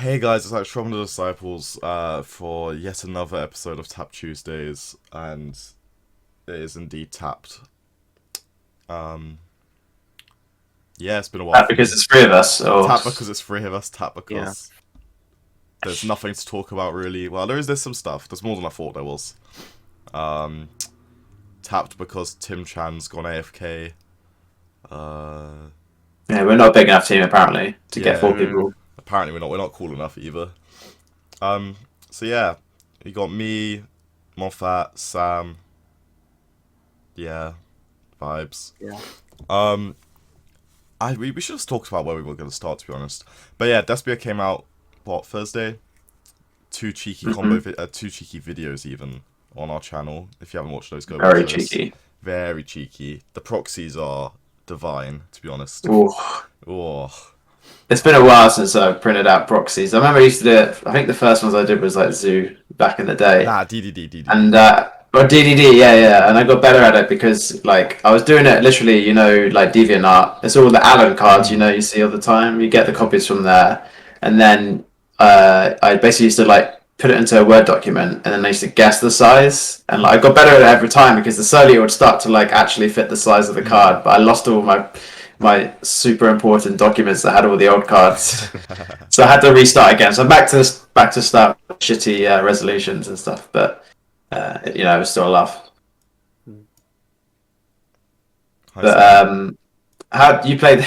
Hey guys, it's like from the Disciples for yet another episode of Tap Tuesdays, and it is indeed tapped. Um, yeah, it's been a while. Because it's three of us, or Tap because it's three of us. Tap Yeah. because there's nothing to talk about really. Well, there's some stuff. There's more than I thought there was. Um, Tapped because Tim Chan's gone AFK. yeah, we're not a big enough team apparently to get Yeah. four people. Apparently we're not cool enough either. So yeah, you got me, Moffat, Sam. Yeah, vibes. Yeah. We should have talked about where we were going to start, to be honest. But yeah, DESPIA came out Thursday. Two cheeky two cheeky videos even on our channel. If you haven't watched those, go Very watch those. cheeky. Very cheeky. The proxies are divine, to be honest. Ooh. Oh, It's been a while since I printed out proxies. I remember I used to do it. I think the first ones I did was like Zoo back in the day. nah, DDD. And or DDD, yeah. And I got better at it because like I was doing it literally, like DeviantArt. It's all the Allen cards, you see all the time. You get the copies from there, and then I basically used to like put it into a Word document, and then I used to guess the size, and like I got better at it every time because the slowly it would start to like actually fit the size of the card. But I lost all my super important documents that had all the old cards, so I had to restart again. So I'm back to start with shitty resolutions and stuff, but it was still a laugh. But how you played?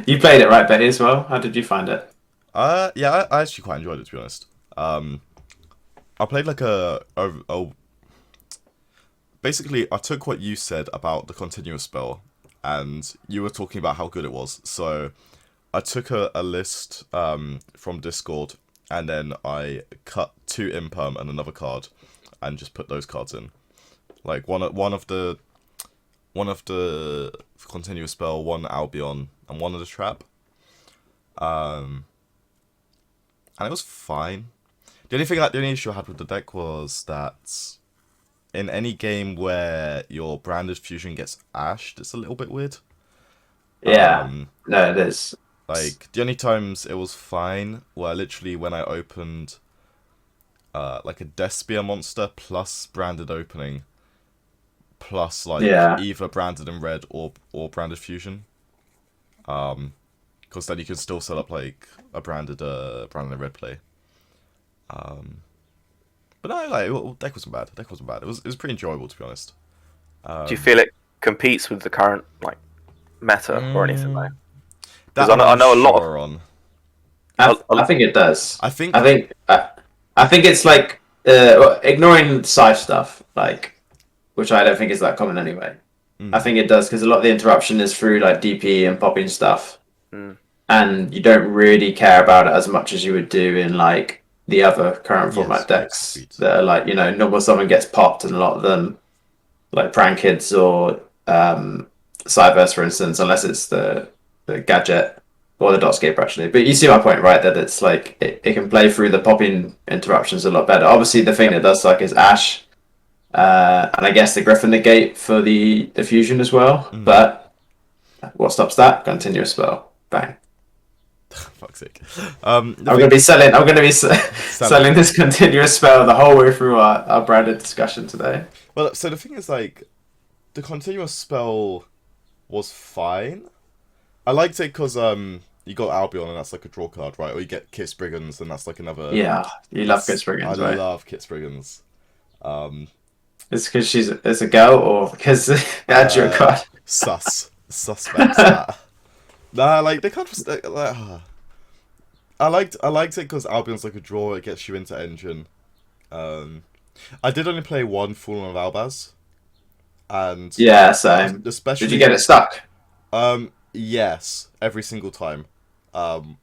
You played it, right, Betty, as well? How did you find it? Yeah, I actually quite enjoyed it, to be honest. I played like basically, I took what you said about the continuous spell, and you were talking about how good it was. So I took a list from Discord, and then I cut two imperm and another card, and just put those cards in. Like one of the continuous spell, one Albion, and one of the trap. And it was fine. The only issue I had with the deck was that in any game where your branded fusion gets ashed, it's a little bit weird. Yeah, no, it is. Like the only times it was fine were literally when I opened like a DESPIA monster plus branded opening, plus like either branded in red or branded fusion. Because then you can still set up like a branded in red play. But no, like deck wasn't bad. It was pretty enjoyable, to be honest. Do you feel it competes with the current like meta or anything like? That I know a lot sure on. I think it does. I think it's like ignoring side stuff, like which I don't think is that common anyway. I think it does because a lot of the interruption is through like DP and popping stuff, and you don't really care about it as much as you would do in like the other current format decks that are like normal summon gets popped, and a lot of them like prank kids or Cyverse, for instance, unless it's the gadget or the Dotscape actually. But you see my point, right? That it's like it can play through the popping interruptions a lot better. Obviously, the thing that does suck is Ash, and I guess the Griffin negate for the fusion as well. But what stops that? Continuous spell, bang. Fuck's sake. I'm gonna be selling this continuous spell the whole way through our branded discussion today. Well, so the thing is, like, the continuous spell was fine. I liked it because you got Albion, and that's like a draw card, right? Or you get Kit Spriggans, and that's like another. Yeah, you love Kit Spriggans, right? I love Kit Spriggans. It's because it's a girl, or because add your card. Suspects that. Nah, like they can't. I liked it because Albion's like a draw. It gets you into engine. I did only play one Fallen of Albaz, and yeah, same. Especially, did you get it stuck? Yes, every single time.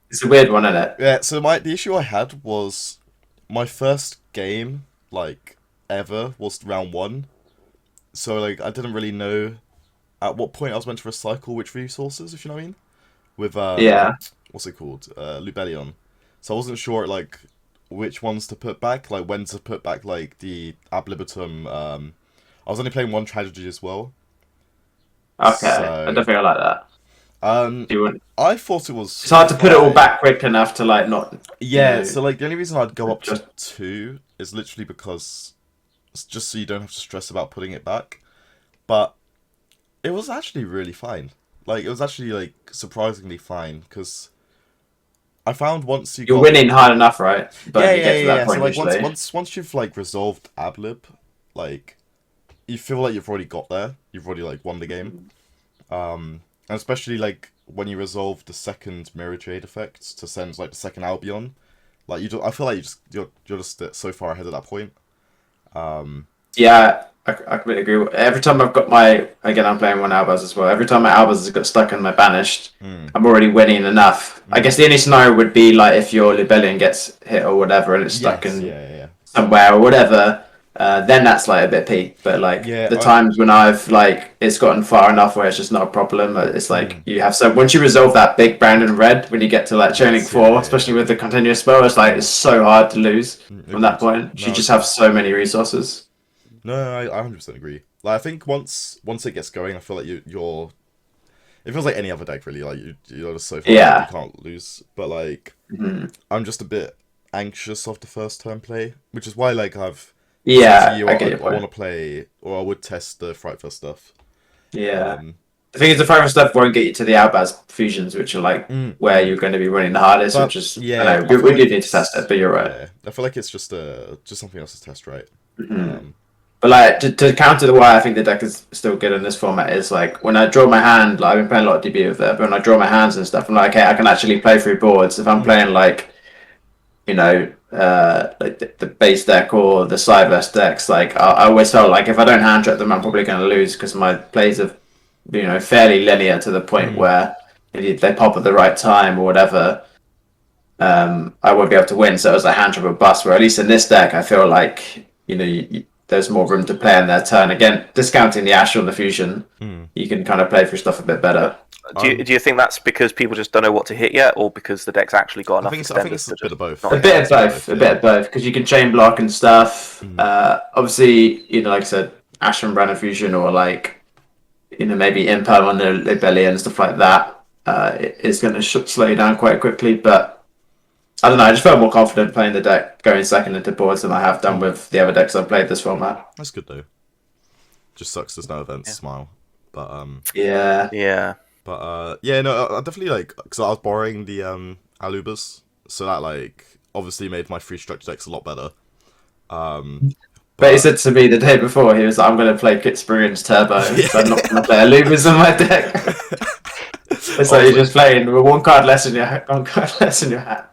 It's a weird one, isn't it? Yeah. So the issue I had was my first game like ever was round 1, so like I didn't really know at what point I was meant to recycle which resources, if you know what I mean. With what's it called? Lubellion. So I wasn't sure like which ones to put back, like when to put back like the Ab Libitum. I was only playing one tragedy as well. Okay, So, I don't think I like that. You wouldn't. I thought it was. It's hard to put it all fine. back quick enough to like not. Yeah, You know, so like the only reason I'd go up to just- 2 is literally because it's just so you don't have to stress about putting it back. But it was actually really fine. Like it was actually like surprisingly fine because I found once you're winning hard enough, right? But you get to that point So like usually. once you've like resolved ablib, like you feel like you've already got there. You've already like won the game. And especially like when you resolve the second mirror jade effect to send like the second Albion, like I feel like you're just so far ahead at that point. Yeah, I completely agree. Every time I've got I'm playing one Albaz as well. Every time my Albaz has got stuck in my banished, I'm already winning enough. I guess the only scenario would be like if your Libellion gets hit or whatever and it's stuck in somewhere or whatever. Then that's like a bit peak. But like times when I've like it's gotten far enough where it's just not a problem. It's like you have once you resolve that big Brandon red when you get to like Chain 4, especially with the continuous spell, it's so hard to lose from that point. You just have so many resources. No, I 100% agree. Like I think once it gets going, I feel like you're. It feels like any other deck really. Like you're just so far you can't lose. But like I'm just a bit anxious of the first turn play, which is why like I've. Yeah, I want to play, or I would test the Frightful stuff. Yeah. The thing is, the Frightful stuff won't get you to the Albaz fusions, which are like where you're going to be running the hardest, which is, I know, we do need to test it, but you're right. Yeah, I feel like it's just something else to test, right? But like, to counter why I think the deck is still good in this format is like, when I draw my hand, like I've been playing a lot of DB with it, but when I draw my hands and stuff, I'm like, okay, I can actually play through boards. If I'm playing like, you know, like the base deck or the Cyberse decks, like I always felt like if I don't hand trap them, I'm probably going to lose because my plays are, you know, fairly linear to the point where if they pop at the right time or whatever, I won't be able to win. So it was a hand trap or bust. Where at least in this deck, I feel like you know there's more room to play in their turn. Again, discounting the Astral and the Fusion, you can kind of play through stuff a bit better. Do you think that's because people just don't know what to hit yet, or because the deck's actually got enough? I think it's a bit of both. A bit of both, because you can chain block and stuff. Obviously, you know, like I said, Astral and Brandon Fusion, or like, you know, maybe Imperm on the Libellion and stuff like that, is going to slow you down quite quickly. But I don't know, I just felt more confident playing the deck going second into boards than I have done with the other decks I've played this format. That's good though. Just sucks there's no events. Smile, but yeah. But yeah, no, I definitely like because I was borrowing the Alubas, so that like obviously made my free structure decks a lot better. But he said to me the day before, he was like, I'm going to play Kit Spriggan's Turbo, so I'm not going to play Alubas in my deck. It's like you're just playing with one card less in your hat.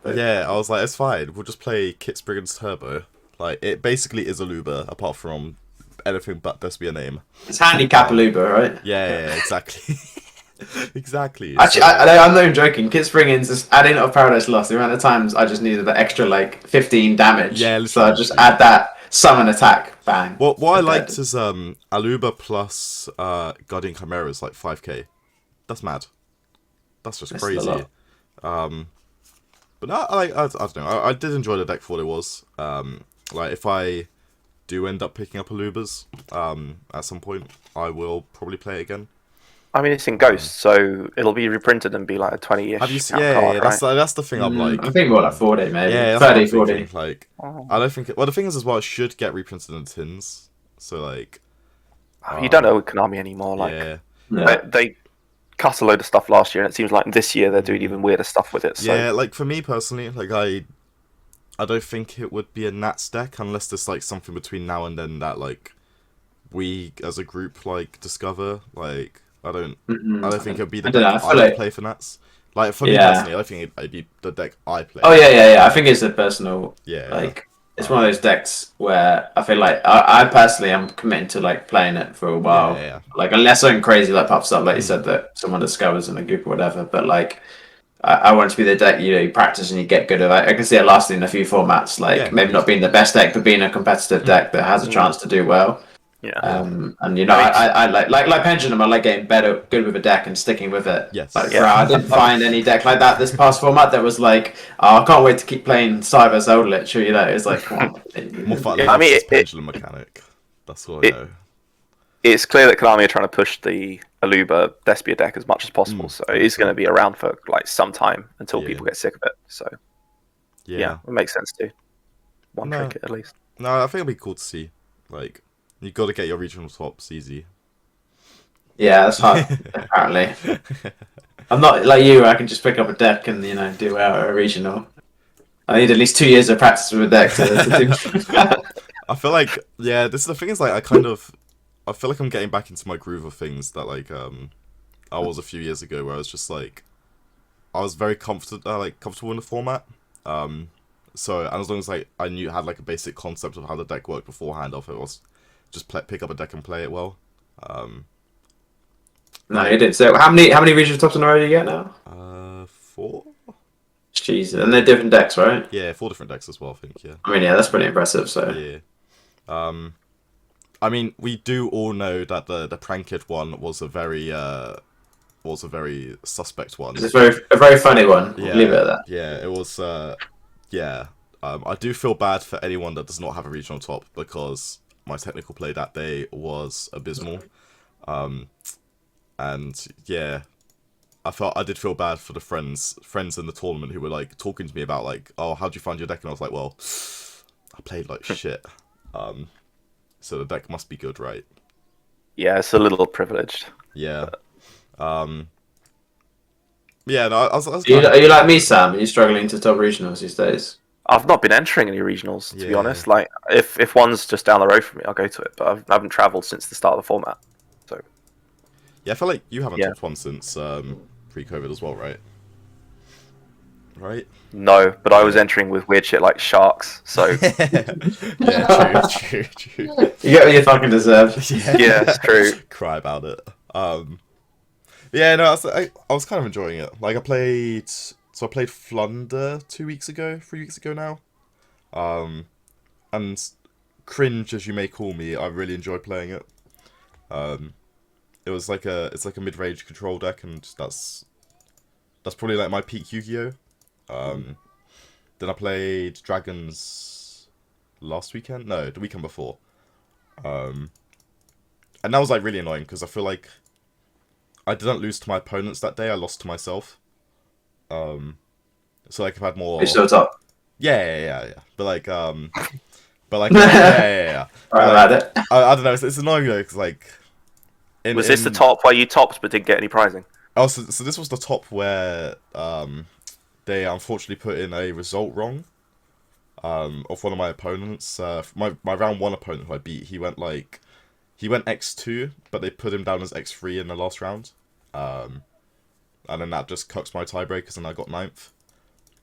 But... Yeah, I was like, it's fine. We'll just play Kit Spriggan's Turbo. Like it basically is Aluba, apart from anything but DESPIA name. It's handicap Aluba, right? Yeah, exactly. Exactly. Actually, I'm not even joking. Kit Spriggan's just adding up Paradise Lost. The amount of times I just needed the extra like 15 damage. Yeah, so I just add that summon attack, bang. What I liked is Aluba plus Guardian Chimera is like 5k. That's mad. That's just crazy. But no, I don't know. I did enjoy the deck for what it was. Like if I do end up picking up Alubas at some point, I will probably play it again. I mean, it's in Ghost, so it'll be reprinted and be like a 20-ish. Have you seen? Yeah, that's the thing. I'm like, I think more like 40 maybe. Yeah, 30, 40. Like, I don't think. Well, the thing is as well, it should get reprinted in tins. So like, you don't know Konami anymore. Like, they cut a load of stuff last year, and it seems like this year they're doing even weirder stuff with it. So. Yeah, like for me personally, like I don't think it would be a Nats deck unless there's like something between now and then that like we as a group like discover. Like I don't think it'd be the deck I would play for Nats. Like for me personally, I think it'd be the deck I play. Oh yeah. I think it's a personal. Yeah. Like it's one of those decks where I feel like I personally am committed to like playing it for a while. Yeah. Like unless something crazy like pops up, like you said that someone discovers in a group or whatever. But like. I want it to be the deck you practice and you get good at. I can see it lasting in a few formats, like maybe not being the best deck, but being a competitive deck that has a chance to do well. Yeah. And I like Pendulum. I like getting good with a deck and sticking with it. Yes. Like, I didn't find any deck like that this past format that was like, I can't wait to keep playing Cyberse Eldritch. It's like, come on. More fun. I mean, Pendulum mechanic. That's what I know. it's clear that Konami are trying to push the Aluba Despia deck as much as possible. So it is going to be around for like some time until people get sick of it. So yeah, it makes sense to one trinket at least. No, I think it'll be cool to see. Like, you got to get your regional tops easy. Yeah, that's hard. Apparently, I'm not like you. I can just pick up a deck and do a regional. I need at least 2 years of practice with a deck to do. I feel like this is the thing is like I feel like I'm getting back into my groove of things that like I was a few years ago, where I was just like I was very comfortable in the format. So and as long as like I had like a basic concept of how the deck worked beforehand, of it was just pick up a deck and play it well. No, you did. So how many regional tops in a row do you get now? 4. Jeez, and they're different decks, right? Yeah, 4 different decks as well, I think. Yeah. I mean, yeah, that's pretty impressive. So yeah. I mean, we do all know that the Pranked one was a very suspect one. It's a very funny one. Yeah, leave it at that. Yeah, it was. I do feel bad for anyone that does not have a regional top, because my technical play that day was abysmal. And yeah, I did feel bad for the friends in the tournament who were like talking to me about like, oh, how'd you find your deck? And I was like, well, I played like shit. So the deck must be good, right? Yeah, it's a little privileged. Yeah. Yeah, no, I was Are you like me, Sam? Are you struggling to top regionals these days? I've not been entering any regionals, to be honest. Like, if one's just down the road from me, I'll go to it. But I haven't travelled since the start of the format. So yeah, I feel like you haven't topped one since pre-COVID as well, right? Right? No, but I was entering with weird shit like sharks. So yeah, true. You get what you fucking deserve. Yeah, it's true. Cry about it. Yeah, no, I was kind of enjoying it. Like I played Flunder 3 weeks ago now. And cringe as you may call me, I really enjoyed playing it. It's like a mid-range control deck, and that's probably like my peak Yu-Gi-Oh. Then I played Dragons last weekend. No, the weekend before. And that was like really annoying because I feel like I didn't lose to my opponents that day. I lost to myself. So like I've had more. You're still top. Yeah. But like yeah. Right, I don't know. It's annoying though, because like. Was this the top where you topped but didn't get any prizing? Oh, so this was the top where they unfortunately put in a result wrong of one of my opponents. My round 1 opponent who I beat, he went X2, but they put him down as X3 in the last round. And then that just cucks my tiebreakers, and I got 9th.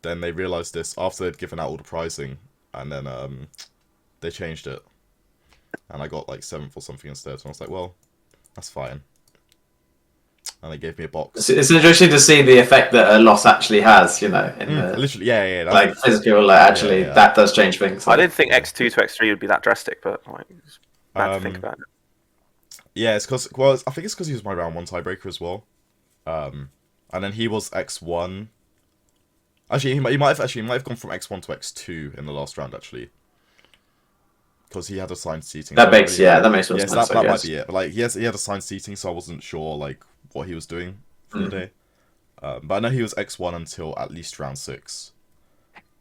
Then they realised this after they'd given out all the prizing, and then they changed it. And I got like 7th or something instead, so I was like, well, that's fine. And they gave me a box. It's interesting to see the effect that a loss actually has, literally, yeah. Like physical, actually, that does change things. I didn't think X2 to X3 would be that drastic, but like, it's bad to think about it. Yeah, it's because I think it's because he was my round 1 tiebreaker as well. And then he was X1. Actually, he might have gone from X1 to X2 in the last round, actually. Because he had assigned seating. That makes sense. Yes, that might be it. But like, he had assigned seating, so I wasn't sure like what he was doing for the day. But I know he was X1 until at least round 6.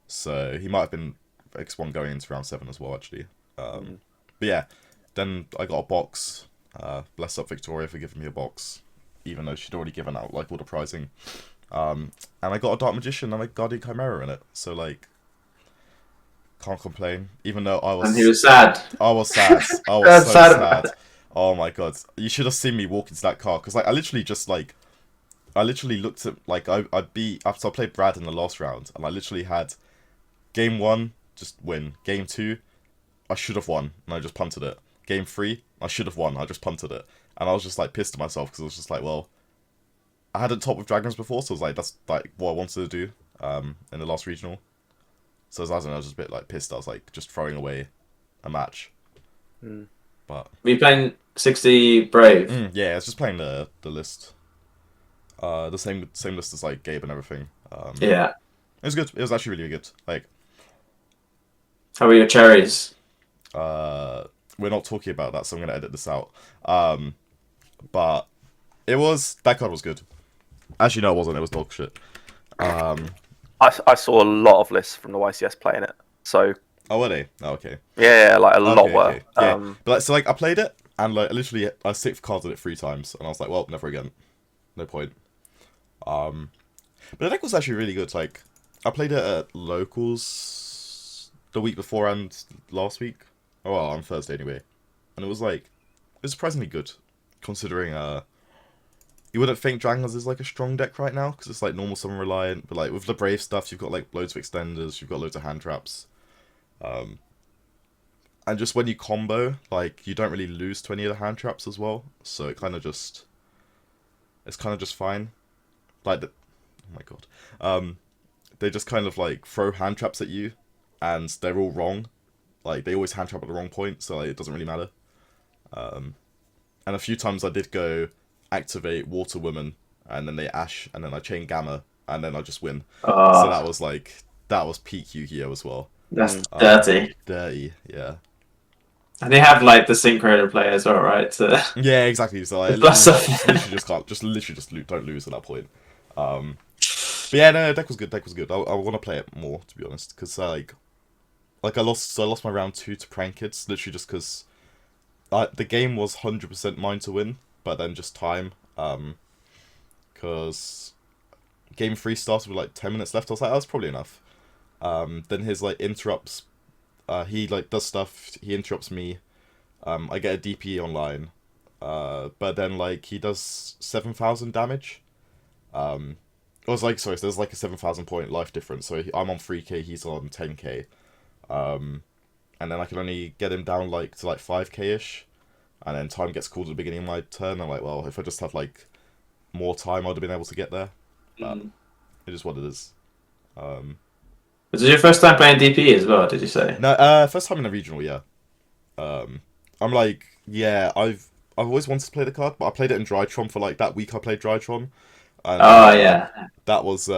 So he might have been X1 going into round 7 as well, actually. But yeah, then I got a box. Bless up Victoria for giving me a box, even though she'd already given out like all the prizing. And I got a Dark Magician and a Guardian Chimera in it. So like, can't complain. Even though I was. And he was sad. I was sad. I was so sad. Oh my god! You should have seen me walk into that car, because like I literally looked at like I beat after I played Brad in the last round, and I literally had game 1 just win, game 2 I should have won and I just punted it, game 3 I should have won, I just punted it, and I was just like pissed at myself because I was just like, well, I hadn't topped with Dragons before, so I was like, that's like what I wanted to do in the last regional. So I was just a bit like pissed. I was like just throwing away a match. But were you playing 60 Brave? Yeah, I was just playing the list. The same list as like Gabe and everything. Yeah. It was good. It was actually really good. Like, how were your cherries? we're not talking about that, so I'm gonna edit this out. But that card was good. Actually, no, it wasn't. It was dog shit. I saw a lot of lists from the YCS playing it. So. Oh, were they? Oh, okay. Yeah, like a lot were. Okay. Yeah. But I played it, and like literally I 6 cards on it 3 times, and I was like, well, never again. No point. But the deck was actually really good. Like, I played it at locals the week before and last week. Oh, well, on Thursday anyway. And it was surprisingly good, considering you wouldn't think Dragons is like a strong deck right now, because it's like normal summon reliant, but like with the Brave stuff, you've got like loads of extenders, you've got loads of hand traps. And just when you combo, like, you don't really lose to any of the hand traps as well, so it's kind of just fine. Like, oh my god. They just kind of like throw hand traps at you, and they're all wrong. Like, they always hand trap at the wrong point, so like, it doesn't really matter. And a few times I did go activate Water Woman, and then they Ash, and then I chain Gamma, and then I just win. So that was peak Yu-Gi-Oh as well. That's dirty. Dirty, yeah. And they have like the synchro to play as well, right? Yeah, exactly. So I literally just don't lose at that point. But yeah, no, deck was good. I want to play it more, to be honest, because I lost my round 2 to Prank Kids, literally just because the game was 100% mine to win, but then just time, because game 3 started with like 10 minutes left. I was like, that's probably enough. Then his like interrupts, he like does stuff, he interrupts me, I get a DP online, but then like he does 7,000 damage. It was like, sorry, so there's like a 7,000 point life difference, so I'm on 3k, he's on 10k, and then I can only get him down like to like 5k-ish, and then time gets called at the beginning of my turn. I'm like, well, if I just had like more time, I'd have been able to get there, but it is what it is. Was it your first time playing DP as well, did you say? No, first time in a regional, yeah. I'm like, yeah, I've always wanted to play the card, but I played it in Drytron for like that week I played Drytron. And, yeah. That was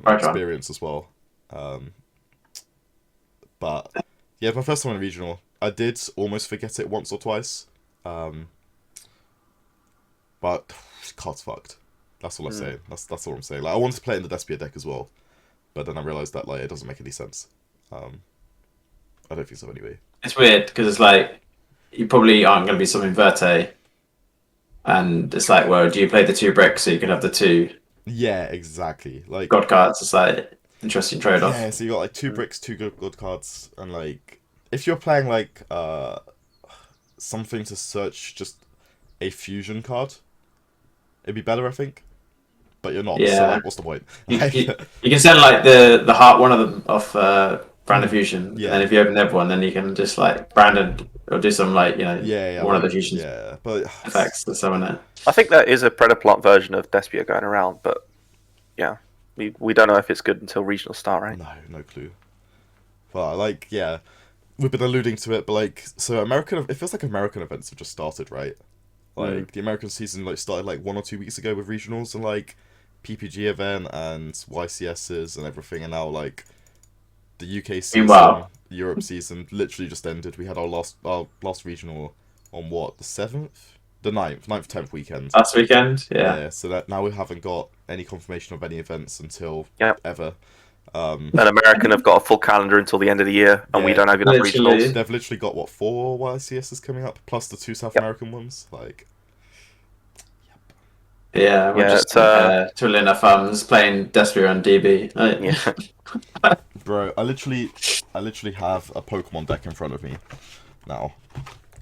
experience as well. But yeah, my first time in a regional, I did almost forget it once or twice. But card's fucked. That's all I'm saying. That's all I'm saying. Like, I wanted to play it in the DESPIA deck as well, but then I realised that like it doesn't make any sense. I don't think so anyway. It's weird because it's like you probably aren't going to be some Inverte, and it's like, well, do you play the 2 bricks so you can have the 2? Yeah, exactly. Like God cards. It's like interesting trade-off. Yeah, so you got like 2 bricks, 2 good cards, and like if you're playing like something to search just a fusion card, it'd be better, I think. But you're not. Yeah. So like, what's the point? You can send like the heart one of them off Branded Fusion. Yeah. And if you open the other one, then you can just like Branded or do some like one of the fusions. Yeah, but effects that's so in it. I think there is a Predaplant version of Despia going around, but yeah, we don't know if it's good until regional start, right? No clue. But like, yeah, we've been alluding to it, but like, so it feels like American events have just started, right? Like the American season like started like 1 or 2 weeks ago with regionals and like PPG event and YCSs and everything, and now like the UK season, Europe season literally just ended. We had our last regional on what, the 7th? The 9th, 10th weekend. Last weekend, yeah. So that now we haven't got any confirmation of any events until ever. And American have got a full calendar until the end of the year, and we don't have enough regionals. They've literally got what, 4 YCSs coming up, plus the 2 South American ones. Like, yeah, we're just twiddling our thumbs, playing Despia on DB. Yeah. Bro, I literally have a Pokemon deck in front of me now.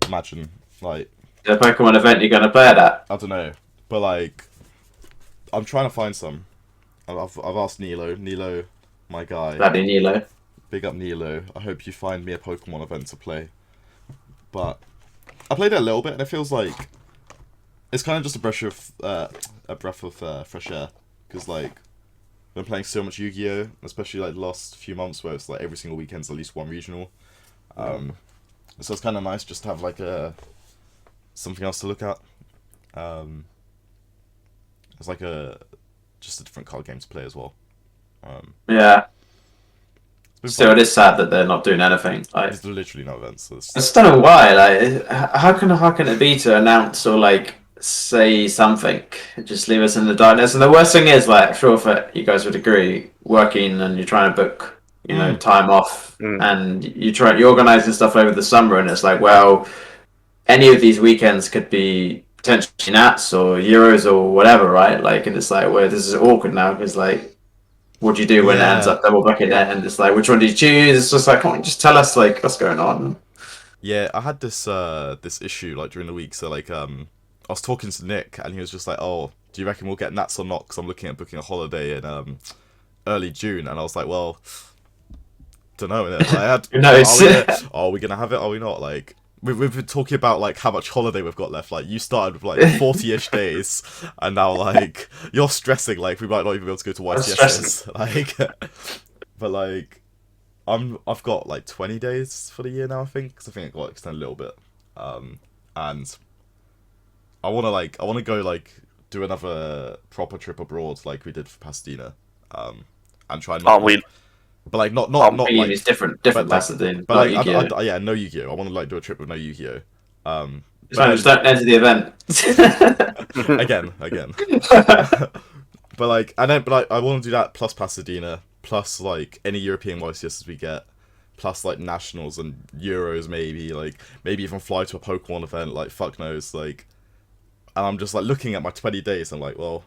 Imagine, like, the Pokemon event you're gonna play at that? I don't know, but like, I'm trying to find some. I've asked Nilo, my guy. Bloody Nilo. Big up Nilo. I hope you find me a Pokemon event to play. But I played it a little bit, and it feels like it's kind of just a breath of fresh air, because like I've been playing so much Yu-Gi-Oh, especially like the last few months where it's like every single weekend's at least 1 regional. So it's kind of nice just to have like something else to look at. It's like just a different card game to play as well. Yeah. Still, it is sad that they're not doing anything. Like, There's literally no events. So I just don't know why. Like, how can it be to announce or like say something? Just leave us in the darkness. And the worst thing is, like, I'm sure that you guys would agree, working and you're trying to book, time off, and you're organizing stuff over the summer, and it's like, well, any of these weekends could be potentially Nats or Euros or whatever, right? Like, and it's like, well, this is awkward now because like, what do you do when it ends up double booking it? And it's like, which one do you choose? It's just like, come on, just tell us like what's going on. Yeah, I had this issue like during the week. So like I was talking to Nick, and he was just like, "Oh, do you reckon we'll get Nats or not? Because I'm looking at booking a holiday in early June." And I was like, "Well, don't know." Like, I had, Who knows? are we gonna have it? Are we not? Like we've been talking about like how much holiday we've got left. Like you started with like 40-ish days, and now like you're stressing. Like we might not even be able to go to YCSs. Like, but like. I've got like 20 days for the year now, I think, because I think it got extended a little bit, and I want to go like do another proper trip abroad like we did for Pasadena, and try not. But like not like it's different Pasadena. But like yeah, no Yu-Gi-Oh. I want to like do a trip with no Yu-Gi-Oh. Just don't enter the event. again. But like I want to do that plus Pasadena. Plus, like, any European YCSs we get, plus, like, Nationals and Euros, maybe even fly to a Pokemon event, like, fuck knows, like, and I'm just, like, looking at my 20 days, and I'm like, well,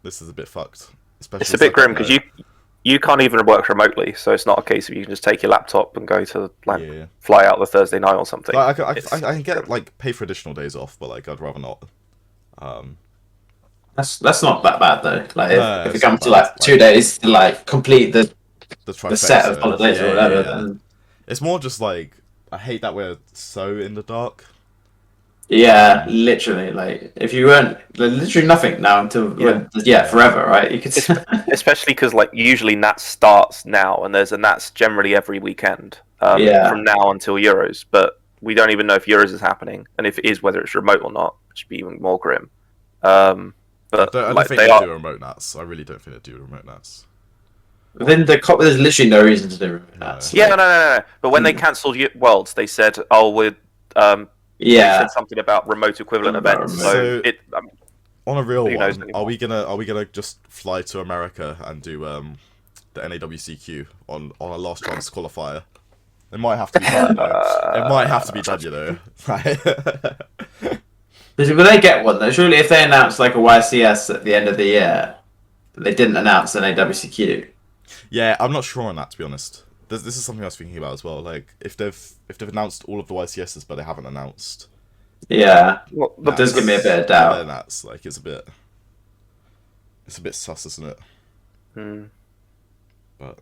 this is a bit fucked. Especially it's a bit grim, because you can't even work remotely, so it's not a case of you can just take your laptop and go to, like, fly out the Thursday night or something. Like, I can get, like, pay for additional days off, but, like, I'd rather not. That's not that bad though. Like if it comes to like 2 days to like complete the set of holidays or whatever, then it's more just like I hate that we're so in the dark. Yeah, literally. Like if you weren't literally nothing now until forever, right? You could especially because like usually Nats starts now, and there's a Nats generally every weekend from now until Euros, but we don't even know if Euros is happening, and if it is, whether it's remote or not, which would be even more grim. But I don't think they do remote Nats. I really don't think they do remote Nats. Then there's literally no reason to do remote Nats. Yeah, no. But when they cancelled Worlds, they said, "Oh, they said something about remote equivalent events." So on a real one, are we gonna just fly to America and do the NAWCQ on a last chance qualifier? It might have to be done. It might have to be done, right? Will they get one though? Surely, if they announce like a YCS at the end of the year, they didn't announce an AWCQ. Yeah, I'm not sure on that, to be honest. This is something I was thinking about as well. Like if they've announced all of the YCSs, but they haven't announced. Yeah, that does give me a bit of doubt. That's like it's a bit sus, isn't it? But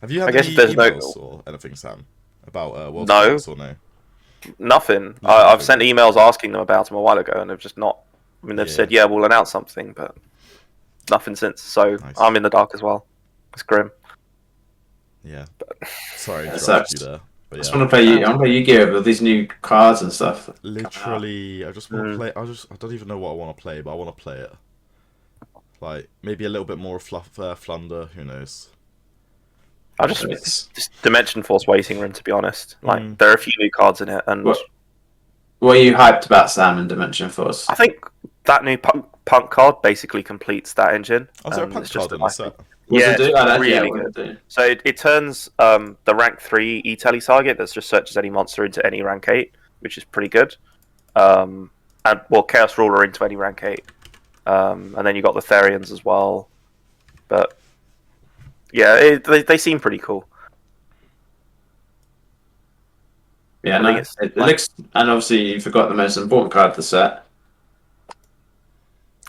have you had any emails or anything, Sam, about World Cups or no? Nothing. I've sent emails asking them about them a while ago, and they've just not. I mean, they've said, "Yeah, we'll announce something," but nothing since. So nice. I'm in the dark as well. It's grim. Yeah. Sorry, I interrupted you there. But I just want to play I want to play Yu-Gi-Oh! With these new cards and stuff. Literally, I just want to play. I don't even know what I want to play, but I want to play it. Like maybe a little bit more Flunder. Who knows? I just Dimension Force waiting room, to be honest. Like there are a few new cards in it, and what are you hyped about, Sam, in Dimension Force? I think that new punk card basically completes that engine. Oh, is there a punk card in the set? Yeah, it's really good. So it turns the rank 3 E-Tele target that just searches any monster into any rank 8, which is pretty good. And Chaos Ruler into any rank 8. And then you got the Therians as well. But yeah, they seem pretty cool. Yeah, no, it looks, and obviously you forgot the most important card of the set.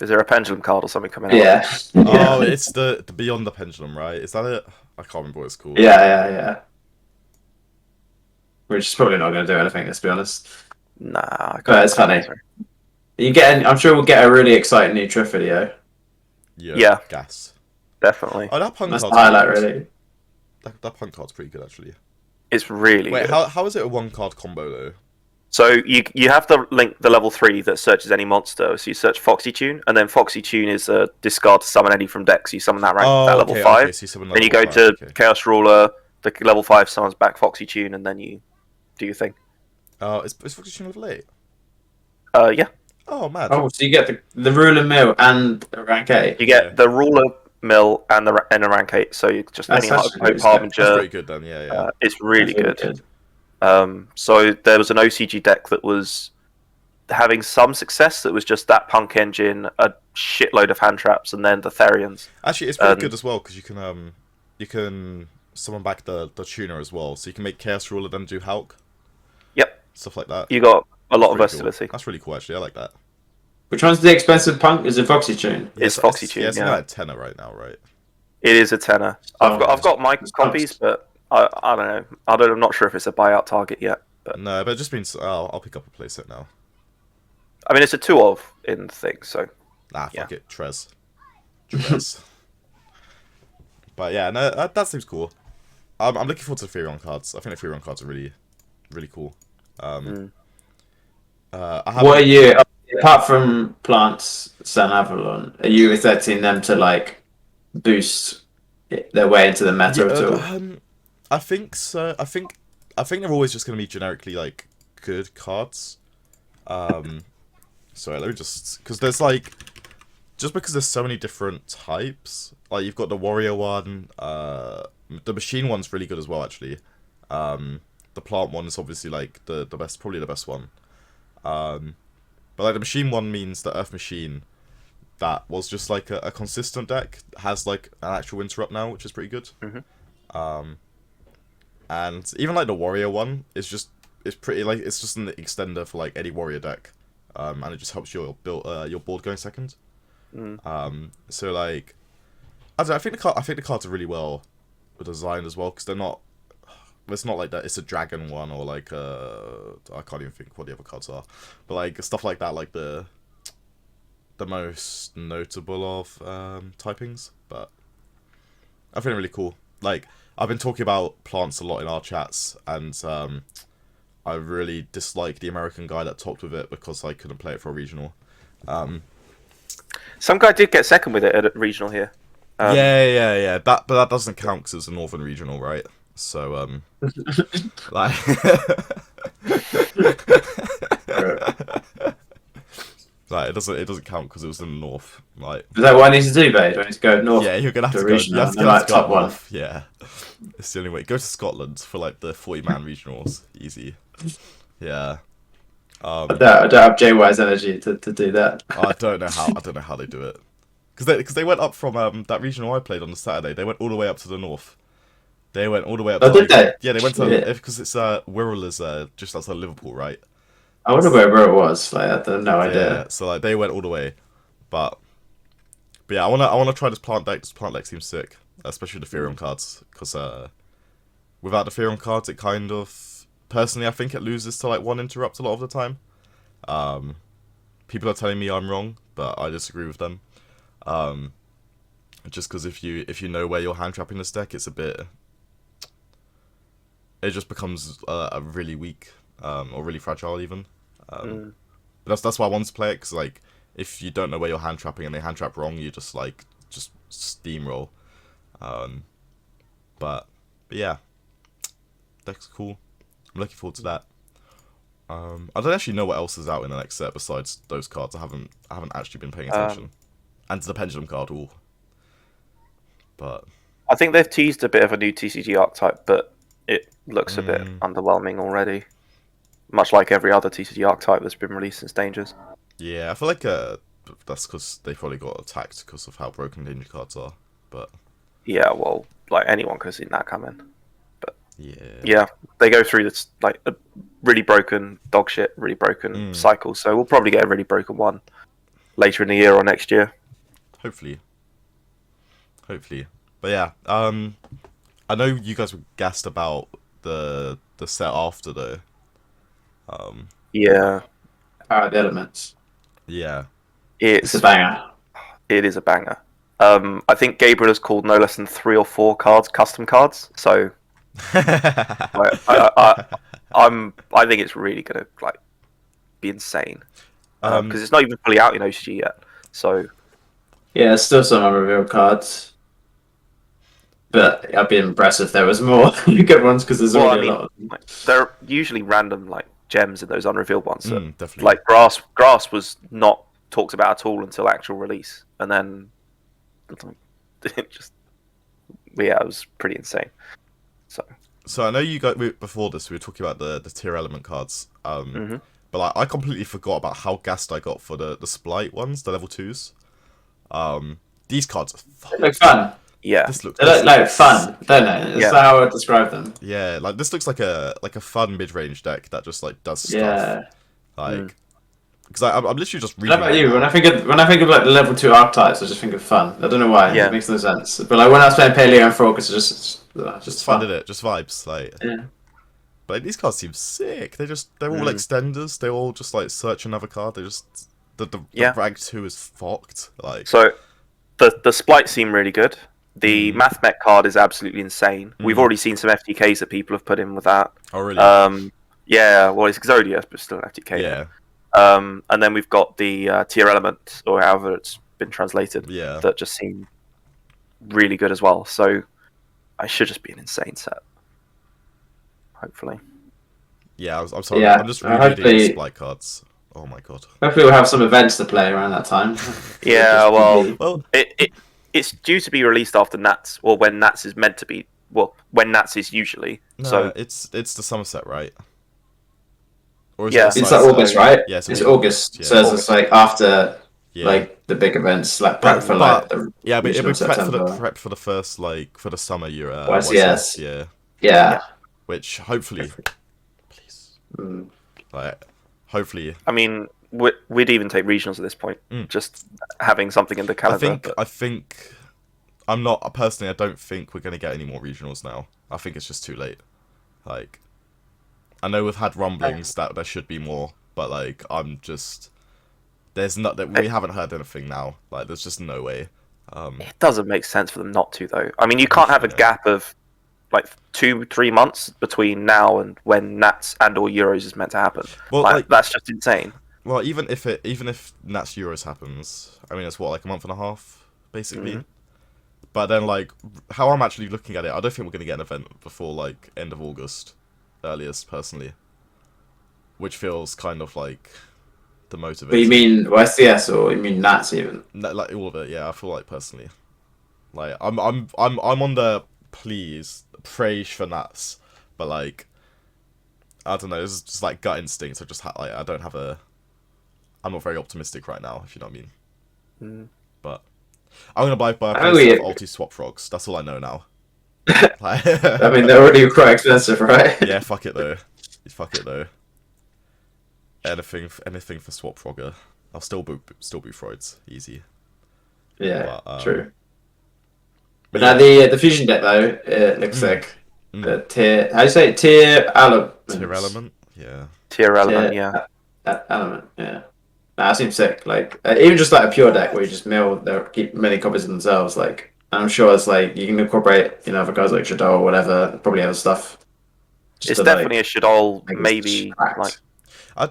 Is there a pendulum card or something coming out? Yeah. Oh, it's the Beyond the Pendulum, right? Is that it? I can't remember what it's called. Yeah. Which is probably not going to do anything, let's be honest. Nah, but it's funny. I'm sure we'll get a really exciting new Triff video. Yeah. Gas. Definitely. Oh, that punk card's the highlight, really. That punk card's pretty good, actually. It's really good. How is it a 1-card combo, though? So you have the link, the level 3 that searches any monster. So you search Foxy Tune, and then Foxy Tune is a discard to summon any from deck. So you summon that rank, that level 5. Okay, so you summon Then you level go 5, to okay. Chaos Ruler. The level 5 summons back Foxy Tune, and then you do your thing. Is Foxy Tune level 8? Yeah. Oh, mad. Oh, so you get the ruler mill and a rank 8. You get the Ruler Mill and a rank 8. So you just That's any actually Hope good. Harbinger. That's pretty good then, yeah. It's really That's good. So there was an OCG deck that was having some success. That was just that Punk Engine, a shitload of hand traps, and then the Therians. Actually, it's pretty good as well because you can summon back the tuner as well, so you can make Chaos Ruler then do Hulk. Yep. Stuff like that. You got a lot of Pretty versatility. Cool. That's really cool, actually. I like that. Which one's the expensive punk? Is it Foxy Tune? It's Foxy Tune. Yeah, it's like a tenner right now, right? It is a tenner. I've got my copies, but I don't know. I'm not sure if it's a buyout target yet. But no, but it just means I'll pick up a playset now. I mean, it's a 2-of in the thing, so. Fuck it, Trez. But yeah, no, that seems cool. I'm looking forward to the Furion cards. I think the Furion cards are really, really cool. What are you, apart from Plants, San Avalon, are you expecting them to like boost their way into the meta at all? I think so. I think they're always just going to be generically like good cards. Sorry, let me because there's like, just because there's so many different types. Like you've got the warrior one, the machine one's really good as well actually. The plant one is obviously like the best, probably the best one. But like the machine one means the Earth Machine that was just like a consistent deck has like an actual interrupt now, which is pretty good. And even like the warrior one is pretty like it's just an extender for like any warrior deck, and it just helps your board going second. So like I don't know, I think the cards are really well designed as well because they're not. It's not like that. It's a dragon one or like I can't even think what the other cards are, but like stuff like that, like the most notable of typings. But I think really cool. Like I've been talking about plants a lot in our chats, and I really dislike the American guy that topped with it because I couldn't play it for a regional. Some guy did get second with it at a regional here. Yeah. But that doesn't count because it's a northern regional, right? So like like it doesn't count because it was in the north. Like is that what I need to do, babe? Do I need to go north? Yeah, you're gonna have to go. You have to go top north. Yeah, it's the only way. Go to Scotland for like the 40-man regionals. Easy. Yeah. I don't have JY's energy to do that. I don't know how they do it. Because they went up from that regional I played on the Saturday. They went all the way up to the north. They went all the way up. Oh, did they? Yeah, they went to because it's Wirral is just outside Liverpool, right? I wonder where it was. Like I have no idea. Yeah, so like they went all the way, but yeah, I wanna try this plant deck. This plant deck seems sick, especially the Furion cards, because without the Furion cards, it kind of personally I think it loses to like one interrupt a lot of the time. People are telling me I'm wrong, but I disagree with them. Just because if you know where you're hand trapping this deck, it's a bit. It just becomes a really weak or really fragile even. But that's why I wanted to play it, because like if you don't know where you're hand trapping and they hand trap wrong, you just steamroll. But yeah, deck's cool. I'm looking forward to that. I don't actually know what else is out in the next set besides those cards. I haven't actually been paying attention. And to the pendulum card, all. But I think they've teased a bit of a new TCG archetype, but it looks a bit underwhelming already. Much like every other TCG archetype that's been released since Dangers. Yeah, I feel like that's because they probably got attacked because of how broken Danger cards are. But yeah, well, like anyone could have seen that coming. But yeah, they go through this like a really broken dog shit, really broken cycle. So we'll probably get a really broken one later in the year or next year. Hopefully. But yeah, I know you guys were gassed about the set after though. The elements. Yeah. It's a banger. It is a banger. I think Gabriel has called no less than 3 or 4 cards custom cards. So I think it's really gonna like be insane because it's not even fully out in OCG yet. So yeah, there's still some unrevealed cards, but I'd be impressed if there was more good ones because there's already a lot of them. Like, there are usually random like gems in those unrevealed ones. That, definitely. Like grass was not talked about at all until actual release, and then it just it was pretty insane. So I know you got before this. We were talking about the tier element cards. But like, I completely forgot about how gassed I got for the Splite ones, the level 2s. These cards are They look fun. Yeah, this looks They look like fun, don't they? That's how I would describe them. Yeah, like this looks like a fun mid range deck that just like does stuff. Yeah. Like, because I'm literally just reading. How about you? When I think of like the level 2 archetypes, I just think of fun. I don't know why. Yeah. It makes no sense. But like when I was playing Paleo and Frog, it's just fun, fun. isn't it? Just vibes. Like, Yeah. but like, these cards seem sick. They're all extenders. They all just like search another card. They just the rank 2 is fucked. Like, so the Splite seem really good. The Math Mech card is absolutely insane. We've already seen some FTKs that people have put in with that. Oh really? Yeah, well it's Exodia, but still an FTK. Yeah. And then we've got the tier element, or however it's been translated. Yeah. That just seem really good as well. So I should just be an insane set. Hopefully. Yeah, I'm sorry. Yeah, I'm just rereading the Splite cards. Oh my god. Hopefully we'll have some events to play around that time. Yeah, Well, it's due to be released after Nats, or when Nats is meant to be. Well, when Nats is usually. no, So it's the Somerset, right? Or is Yeah. it It's like August, right? Yeah, it's August. Yeah. So it's like after Yeah. like the big events, like prep for like the yeah, but it'll be September. prep for the first for the summer year. YCS. Yeah, Yeah. which hopefully, please, like hopefully. I mean, we'd even take regionals at this point, just having something in the calendar. I think I'm not personally. I don't think we're gonna get any more regionals now. I think it's just too late. Like, I know we've had rumblings that there should be more, but like I'm just we haven't heard anything now. Like, there's just no way. It doesn't make sense for them not to, though. I mean, you can't have a gap of like 2-3 months between now and when Nats and or Euros is meant to happen. Well, like that's just insane. Well, even if Nats Euros happens, I mean, it's what, like a month and a half, basically. But then, like, how I'm actually looking at it, I don't think we're gonna get an event before like end of August, earliest, personally. Which feels kind of like the motivation. But you mean YCS or you mean Nats even? Like all of it, yeah. I feel like personally, like I'm on the pray for Nats, but like I don't know. It's just like gut instinct. I just like I'm not very optimistic right now, if you know what I mean. But I'm gonna buy a case of Ulti Swap Frogs. That's all I know now. I mean, they're already quite expensive, right? Yeah, fuck it though. Anything for Swap Frogger. I'll still boot Freuds. Easy. Yeah, but, true. But now the fusion deck though, it looks like the tier. How do you say it? Tier element? Tier element, yeah. Tier element, yeah. Element, yeah. That seems sick. Like even just like a pure deck where you just keep many copies of themselves. Like I'm sure it's like you can incorporate other guys like Shadow or whatever, probably other stuff. It's definitely a Shadow, maybe like. I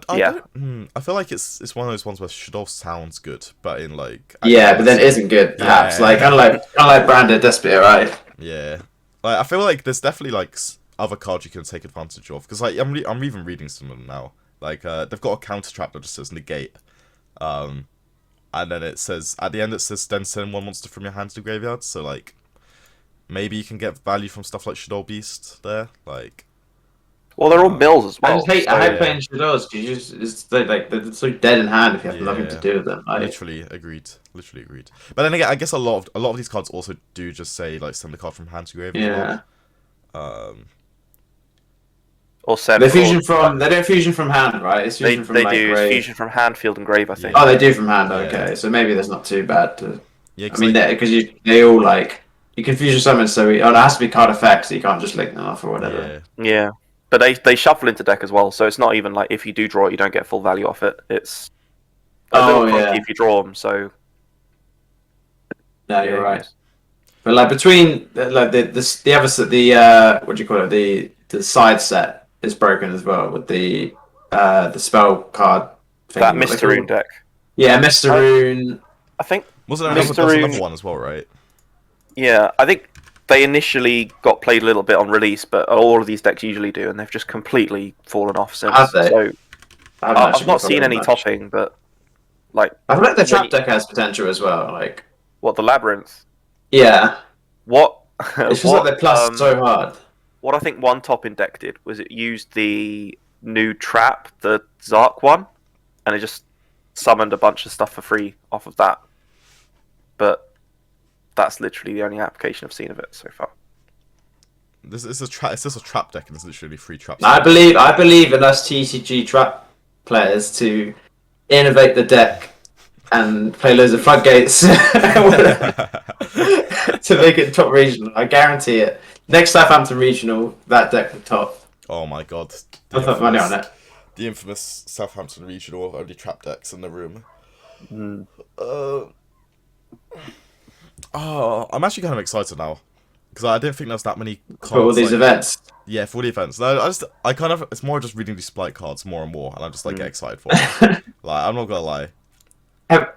feel like it's one of those ones where Shadow sounds good, but in like but then it isn't good. Perhaps like unlike branded Despia, right? Yeah, like I feel like there's definitely like other cards you can take advantage of because like I'm even reading some of them now. Like they've got a counter trap that just says negate, and then it says at the end then send one monster from your hand to the graveyard. So like maybe you can get value from stuff like Shadow Beast there, like. Well, they're all mills as well. I hate playing Shadows because they're so dead in hand if you have nothing to do with them. Like, Literally agreed. But then again, I guess a lot of these cards also do just say like send a card from hand to graveyard. Yeah. Or send. They don't fusion from hand, right? It's fusion from fusion from hand, field, and grave. I think. Oh, they do from hand. Okay, so maybe that's not too bad. Yeah, I mean, because they all like you can fusion summon, so it has to be card effects. So you can't just link them off or whatever. Yeah. But they shuffle into deck as well, so it's not even like if you do draw it, you don't get full value off it. It's if you draw them. So no, you're right. But like between like the other what do you call it, the side set is broken as well with the spell card thing. That Mr. Rune deck. Yeah, Mr. Rune. I think Wasn't Mr. there Rune... another one as well, right? Yeah, I think they initially got played a little bit on release, but all of these decks usually do, and they've just completely fallen off since. Have they? So I've not seen any much. topping, but like I feel like the trap deck has potential as well. Like what, the Labyrinth? yeah, What? it's just like they plus so hard. What I think one topping deck did was it used the new trap, the Zark one, and it just summoned a bunch of stuff for free off of that. But that's literally the only application I've seen of it so far. It's just a trap deck, and it's literally free traps. I believe in us TCG trap players to innovate the deck and play loads of floodgates to make it top regional. I guarantee it. Next Southampton regional, that deck will top. Oh my god! I'll put money on it. The infamous Southampton regional, only trap decks in the room. I'm actually kind of excited now because I didn't think there was that many cards For all these events. Yeah, for the events. No, I kind of, it's more just reading these Splight cards more and more, and I just like get excited for it. Like, I'm not gonna lie.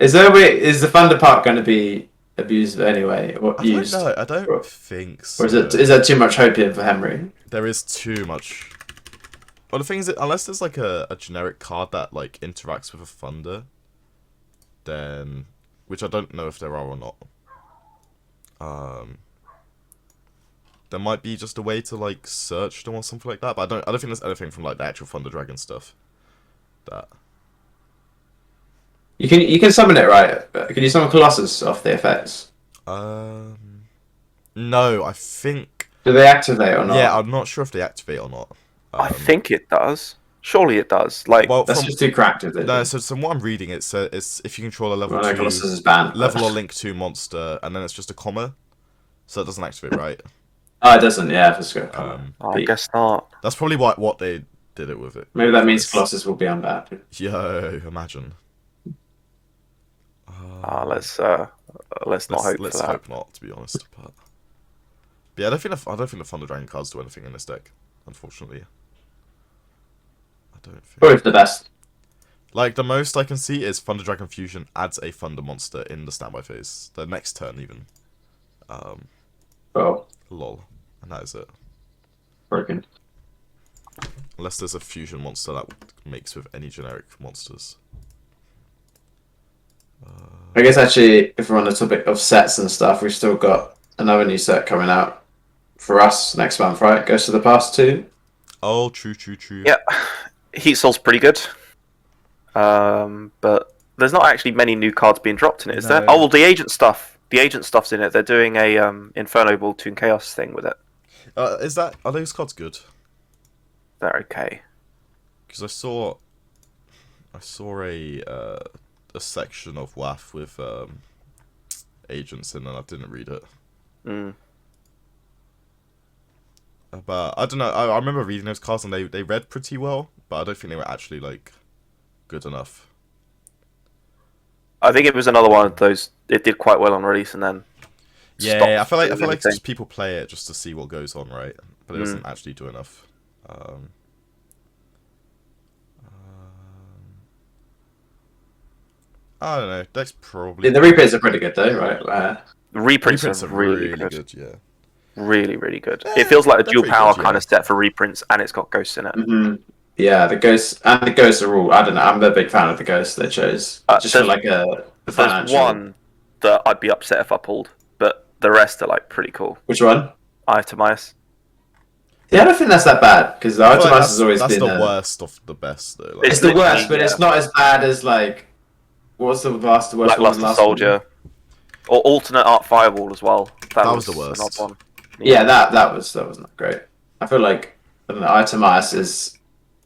Is the Thunder Park going to be abused anyway, or used? No, I don't think so. Or is there too much hopium for Henry? There is too much. Well, the thing is, unless there's like a generic card that like interacts with a Thunder, then, which I don't know if there are or not. There might be just a way to like search them or something like that, but I don't think there's anything from like the actual Thunder Dragon stuff. That. You can summon it, right? Can you summon Colossus off the effects? No, I think. Do they activate or not? Yeah, I'm not sure if they activate or not. I think it does. Surely it does. Like, well, that's just too cracked, is it? No, so from what I'm reading, it's if you control a level 2 Colossus is banned, level or link 2 monster, and then it's just a comma, so it doesn't activate, right? Oh, it doesn't. Yeah, it's good. I guess not. That's probably what they did it with it. Maybe that means Colossus will be unbanned. Yo, imagine. Let's not hope. Let's hope not, to be honest. But yeah, I don't think the Thunder Dragon cards do anything in this deck, unfortunately. I don't think. Or if the best. Like, the most I can see is Thunder Dragon Fusion adds a Thunder monster in the standby phase. The next turn, even. Oh. Lol. And that is it. Broken. Unless there's a fusion monster that makes with any generic monsters. I guess actually, if we're on the topic of sets and stuff, we've still got another new set coming out for us next month, right? Ghost of the Past 2. Oh, true. Yeah, Heat Soul's pretty good. But there's not actually many new cards being dropped in it, is there? Oh, well, the agent stuff. The agent stuff's in it. They're doing a Inferno Ball Toon Chaos thing with it. Are those cards good? They're okay. Because I saw a section of WAF with agents in, and I didn't read it. But I don't know. I remember reading those cards, and they read pretty well, but I don't think they were actually like good enough. I think it was another one of those. It did quite well on release, and then I feel like just people play it just to see what goes on, right? But it doesn't actually do enough. I don't know. Deck's probably. The reprints are pretty good though, right? The reprints are really good. Yeah. Really, really good. It feels like a dual power kind of set for reprints, and it's got ghosts in it. Mm-hmm. Yeah, the ghosts are all. I don't know. I'm a big fan of the ghosts they chose. Just for like the financial. There's one that I'd be upset if I pulled, but the rest are like pretty cool. Which one? Itemize. Yeah, I don't think that's that bad because the Itemize has always been the worst of the best though. Like, it's the worst, but it's not as bad as like. What's the worst one? Lackluster Soldier, or alternate art Firewall as well. That was the worst. An odd one. Yeah, that was not great. I feel like Itemize is,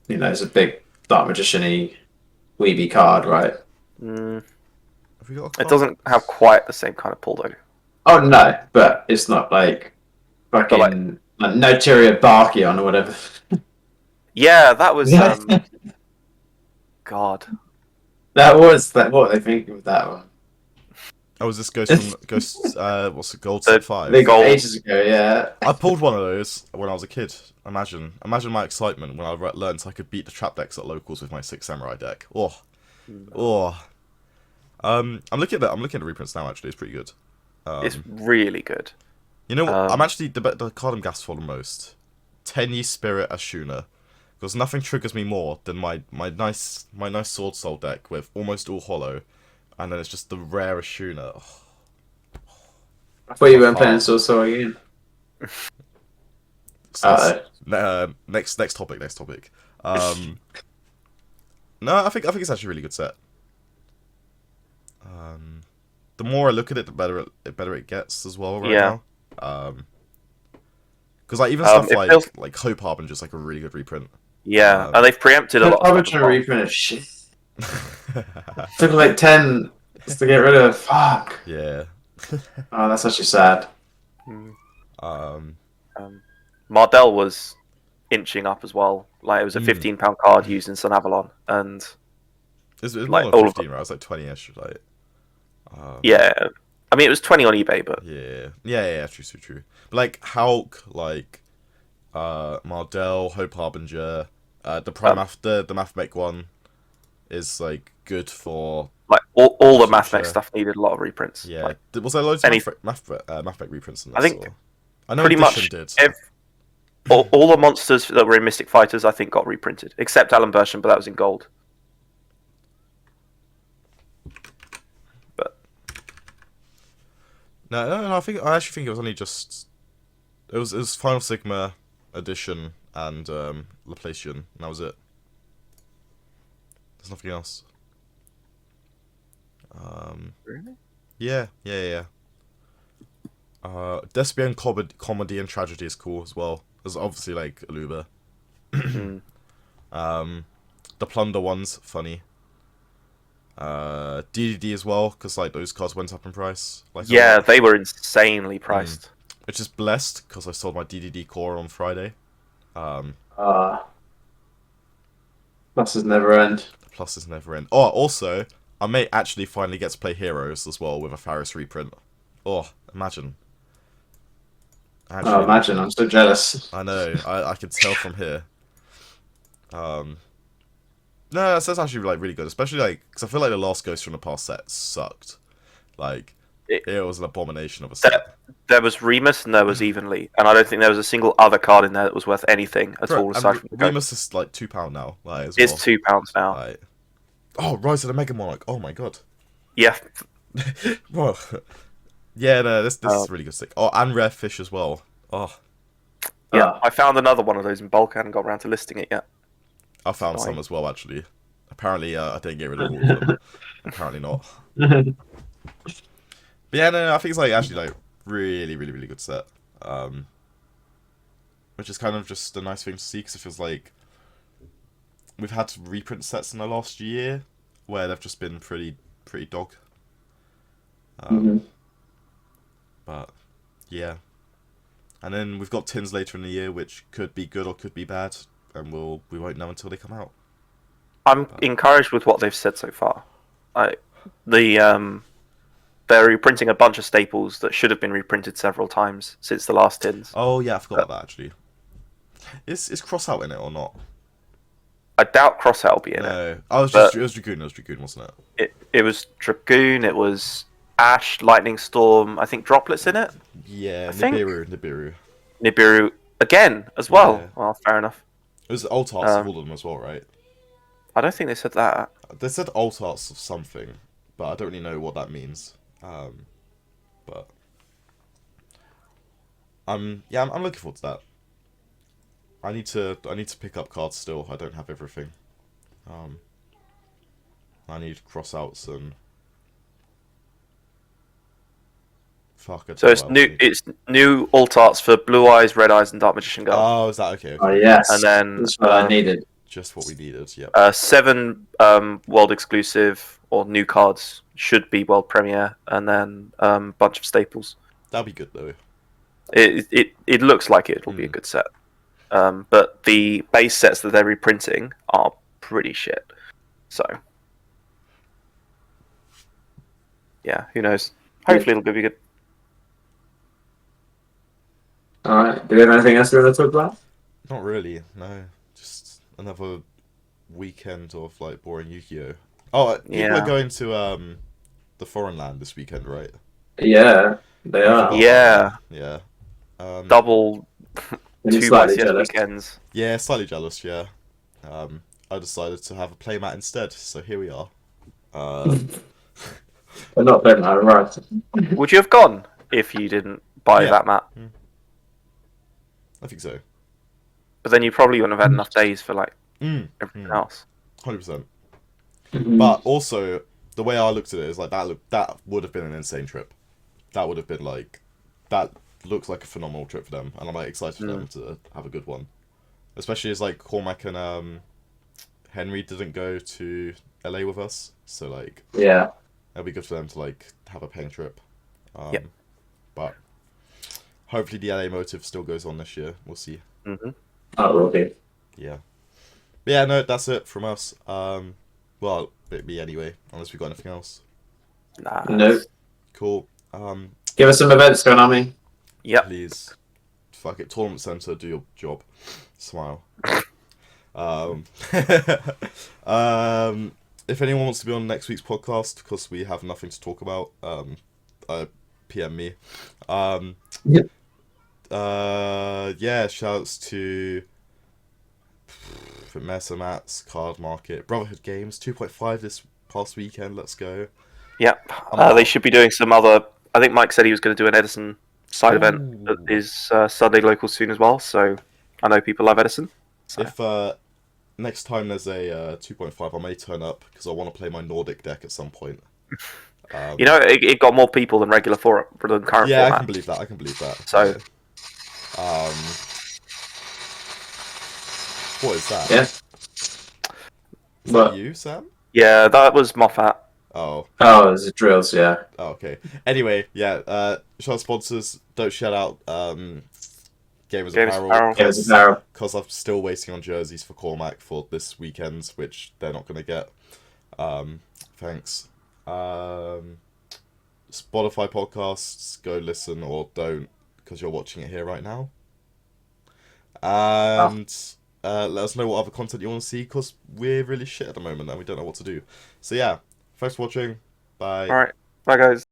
it's a big Dark Magician-y weeby card, right? Have we got a card? It doesn't have quite the same kind of pull though. Oh no, but it's not like fucking Noteria Barkion or whatever. Yeah, that was. God. That was what they think of that one. Oh, is this Ghost? What's it? Gold The Set 5. They got Gold. ages ago, yeah. I pulled one of those when I was a kid. Imagine my excitement when I learned I could beat the trap decks at locals with my 6 Samurai deck. Oh. I'm looking at the reprints now. Actually, it's pretty good. It's really good. You know what? I'm actually the card I'm gassed for the most. Tenyi Spirit Ashuna, because nothing triggers me more than my nice Sword Soul deck with almost all hollow, and then it's just the rare Ashuna. Oh. I thought you weren't playing so again. Next topic. No, I think it's actually a really good set. The more I look at it, the better it gets as well right now. Because like even stuff like Hope Harbinger is like a really good reprint. Yeah, and they've preempted a lot. Arbitrary reprint of shit. Took like 10 just to get rid of. Fuck. Yeah. Oh, that's actually sad. Mardell was inching up as well. Like it was a £15 card used in Sun Avalon, and It was like more than 15, right? It was like 20ish, like. Yeah, I mean it was 20 on eBay, but yeah, true. But like Hulk, like Mardell, Hope Harbinger, the Mathmech one is like good for like all the Mathmech stuff needed a lot of reprints. Yeah, like, was there loads of Mathmech reprints in this? I think I know pretty much all the monsters that were in Mystic Fighters I think got reprinted, except Alan Bersham, but that was in gold. No, I actually think it was only just it was Final Sigma edition and Laplacian, and that was it. There's nothing else. Really? Yeah. Despia and Comedy and Tragedy is cool as well. There's obviously like Aluba. The Plunder one's funny. DDD as well, because like those cards went up in price. Like they were insanely priced. Which is blessed because I sold my DDD core on Friday. Pluses never end. Pluses never end. Oh, also, I may actually finally get to play Heroes as well with a Faris reprint. Oh, imagine. Actually, imagine. I'm so jealous. I know. I can tell from here. No, that's actually like really good, especially like because I feel like the last Ghost from the Past set sucked. Like it was an abomination of a set. There was Remus and there was Evenly, and I don't think there was a single other card in there that was worth anything at all aside from Remus is like £2 now. Like it's £2 now. Like, oh, Rise of the Mega Monarch! Oh my god. Yeah. Well, yeah, no, this is really good stick. Oh, and Rare Fish as well. Oh. Yeah, I found another one of those in bulk. I hadn't got around to listing it yet. I found some as well, actually. Apparently, I didn't get rid of all of them. Apparently not. But yeah, no, I think it's like actually like really good set. Which is kind of just a nice thing to see because it feels like we've had reprint sets in the last year where they've just been pretty dog. But yeah, and then we've got tins later in the year which could be good or could be bad, and we won't know until they come out. I'm encouraged with what they've said so far. They're reprinting a bunch of staples that should have been reprinted several times since the last tins. Oh yeah, I forgot about that actually. Is Cross out in it or not? I doubt Cross out will be in it. No, it was Dragoon. It was Dragoon, wasn't it? It was Dragoon. It was Ash, Lightning Storm. I think Droplets in it. Yeah, Nibiru again as well. Yeah. Well, fair enough. It was alt arts of all of them as well, right? I don't think they said that. They said alt arts of something, but I don't really know what that means. But I'm looking forward to that. I need to pick up cards still. I don't have everything. I need crossouts and fuck. So it's new alt arts for Blue Eyes, Red Eyes, and Dark Magician Girl. Oh, is that okay? Oh yes. And then that's what I needed. Just what we needed. Yeah. 7 world exclusive or new cards should be world premiere, and then bunch of staples. That'll be good though. It looks like it will be a good set. But the base sets that they're reprinting are pretty shit. So yeah, who knows? Hopefully it'll be good. All right. Do we have anything else we want to talk about? Not really. No, just another weekend of like boring Yu-Gi-Oh. Oh, people are going to the foreign land this weekend, right? Yeah, they I are. forgot Yeah. about that. Yeah. Double I'm 2 slightly YCS jealous. weekends. Yeah, slightly jealous. Yeah. I decided to have a playmat instead, so here we are. But not playing that, right? Would you have gone if you didn't buy Yeah. that mat? I think so. But then you probably wouldn't have had enough days for like everything else. 100%. Mhm. But also, the way I looked at it is like that would have been an insane trip. That would have been like that looks like a phenomenal trip for them, and I'm like excited for them to have a good one. Especially as like Cormac and Henry didn't go to LA with us, so like Yeah. it'll be good for them to like have a paying trip. Yep. But hopefully the LA motive still goes on this year. We'll see. Mm-hmm. Oh, it will be. Yeah. But yeah, no, that's it from us. Well, it'd be anyway, unless we got anything else. Nah. Nope. Cool. Give us some events going on, me. Yep. Please. Fuck it. Tournament Center, do your job. Smile. If anyone wants to be on next week's podcast, because we have nothing to talk about, PM me. Yep. Yeah, shouts to Mesa Mats, Card Market, Brotherhood Games, 2.5 this past weekend. Let's go. Yep. They should be doing some other. I think Mike said he was going to do an Edison side event that is Sunday local soon as well. So I know people love Edison. So. If next time there's a 2.5, I may turn up because I want to play my Nordic deck at some point. You know, it got more people than regular for than current yeah, format. I can believe that. I can believe that. So, what is that? Yeah. Is that you, Sam? yeah, that was Moffat. Oh. Oh, there's drills, yeah. Oh, okay. Anyway, yeah. Shout sponsors. Don't shout out Gamers Apparel. Gamers Apparel. Because I'm still waiting on jerseys for Cormac for this weekend, which they're not going to get. Thanks. Spotify podcasts, go listen or don't, because you're watching it here right now. And let us know what other content you want to see, because we're really shit at the moment and we don't know what to do. So yeah, thanks for watching. Bye. All right. Bye, guys.